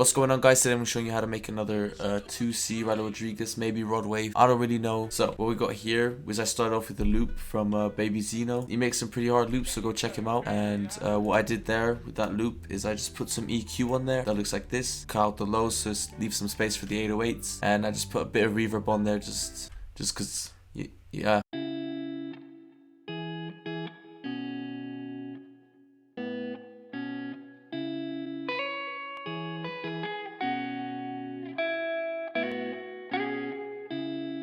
What's going on, guys? Today I'm showing you how to make another TOOSII RYLO Rodriguez, maybe Rod Wave, I don't really know. So what we got here is I started off with a loop from Baby Zeno. He makes some pretty hard loops, so go check him out. And what I did there with that loop is I just put some EQ on there that looks like this, cut out the lows, so just leave some space for the 808s, and I just put a bit of reverb on there just cause yeah.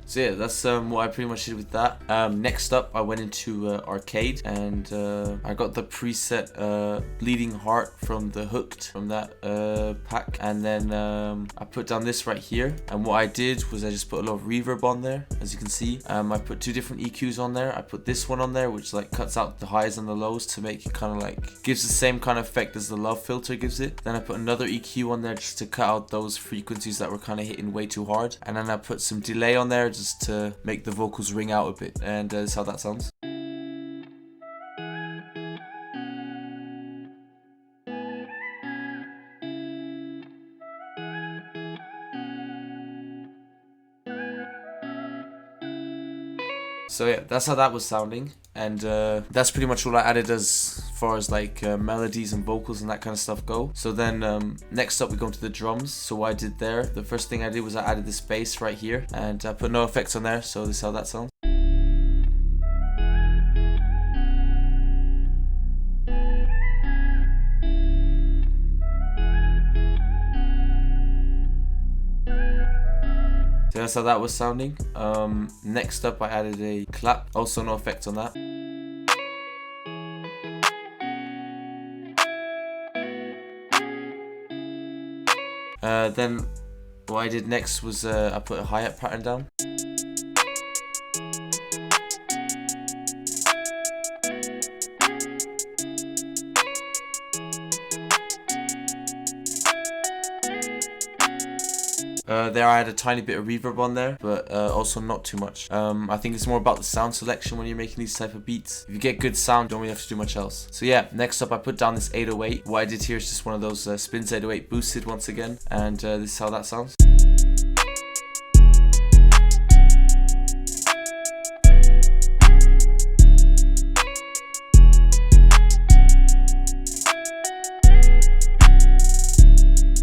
So yeah, that's what I pretty much did with that. Next up, I went into Arcade, and I got the preset Bleeding Heart from the Hooked, from that pack. And then I put down this right here. And what I did was I just put a lot of reverb on there, as you can see. I put two different EQs on there. I put this one on there, which like cuts out the highs and the lows to make it kind of like, gives the same kind of effect as the Love filter gives it. Then I put another EQ on there just to cut out those frequencies that were kind of hitting way too hard. And then I put some delay on there just to make the vocals ring out a bit, and that's how that sounds. So yeah, that's how that was sounding, and that's pretty much all I added as far as like melodies and vocals and that kind of stuff go. So then next up we go into the drums. So what I did there, the first thing I did was I added this bass right here, and I put no effects on there, so this is how that sounds. So that's how that was sounding. Next up I added a clap, also no effects on that. Then what I did next was I put a hi-hat pattern down. There I had a tiny bit of reverb on there, but also not too much. I think it's more about the sound selection when you're making these type of beats. If you get good sound, you don't really have to do much else. So yeah, next up I put down this 808. What I did here is just one of those Spins 808 boosted once again, and this is how that sounds.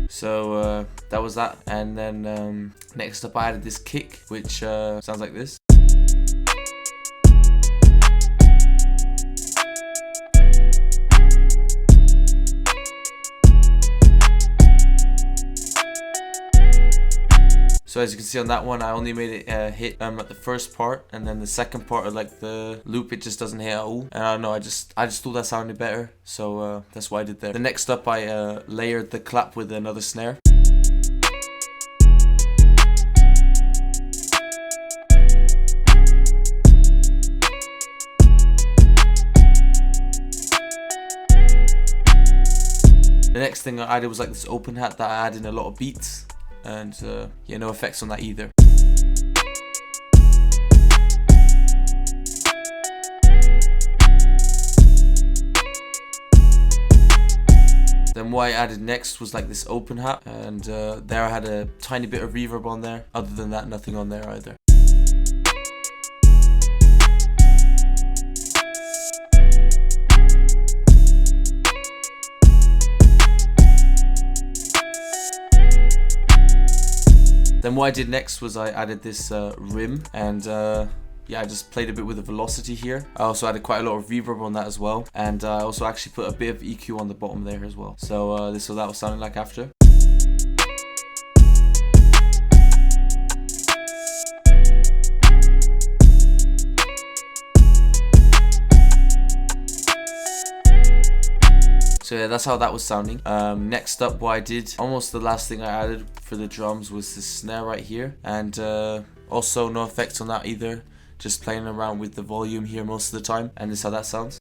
So that was that, and then next up I added this kick, which sounds like this. So as you can see on that one, I only made it hit at the first part, and then the second part of like the loop, it just doesn't hit at all. And I don't know, I just thought that sounded better, so that's what I did there. The next up, I layered the clap with another snare. The next thing I added was like this open hat that I added in a lot of beats. And yeah, no effects on that either. Then what I added next was like this open hat, and there I had a tiny bit of reverb on there. Other than that, nothing on there either. Then what I did next was I added this rim, and yeah, I just played a bit with the velocity here. I also added quite a lot of reverb on that as well, and I also actually put a bit of EQ on the bottom there as well. So this is what that was sounding like after. So yeah, that's how that was sounding. Next up, what I did, almost the last thing I added for the drums, was this snare right here, and also no effects on that either, just playing around with the volume here most of the time, and this is how that sounds.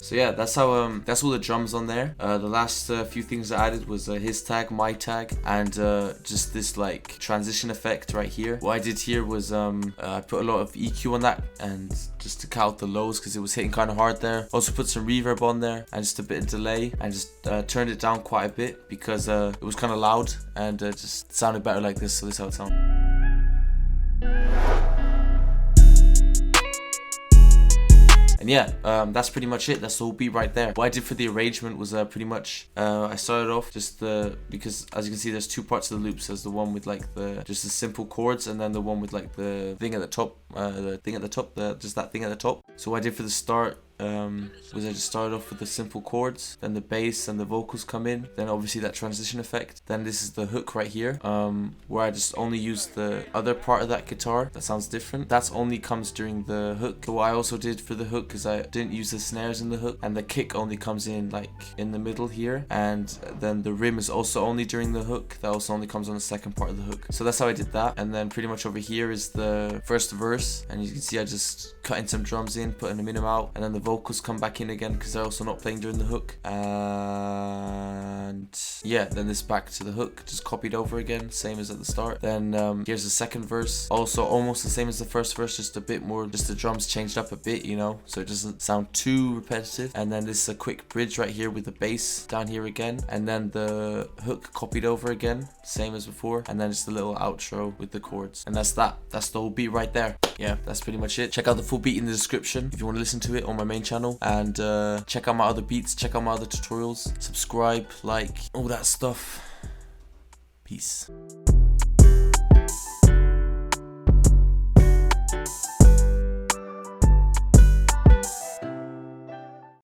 So yeah, that's how that's all the drums on there. The last few things I added was his tag, my tag, and just this like transition effect right here. What I did here was I put a lot of EQ on that, and just to count the lows because it was hitting kind of hard there. Also put some reverb on there and just a bit of delay, and just turned it down quite a bit because it was kind of loud, and just sounded better like this. So this is how it sounds. And yeah, that's pretty much it. That's the whole beat right there. What I did for the arrangement was pretty much I started off just because as you can see there's two parts of the loops. There's the one with like just the simple chords, and then the one with like the thing at the top, just that thing at the top. So what I did for the start was I just started off with the simple chords, then the bass and the vocals come in, then obviously that transition effect, then this is the hook right here, where I just only use the other part of that guitar that sounds different. That's only comes during the hook. So what I also did for the hook is I didn't use the snares in the hook, and the kick only comes in like in the middle here, and then the rim is also only during the hook. That also only comes on the second part of the hook. So that's how I did that. And then pretty much over here is the first verse, and you can see I just cut in some drums in, putting them in and out, and then the vocals come back in again because they're also not playing during the hook. And yeah, then this back to the hook, just copied over again, same as at the start. Then here's the second verse, also almost the same as the first verse, just a bit more, just the drums changed up a bit, you know, so it doesn't sound too repetitive. And then this is a quick bridge right here with the bass down here again, and then the hook copied over again, same as before, and then just a little outro with the chords. And that's the whole beat right there. Yeah, that's pretty much it. Check out the full beat in the description if you want to listen to it on my main channel, and check out my other beats, check out my other tutorials, subscribe, like, all that stuff. Peace.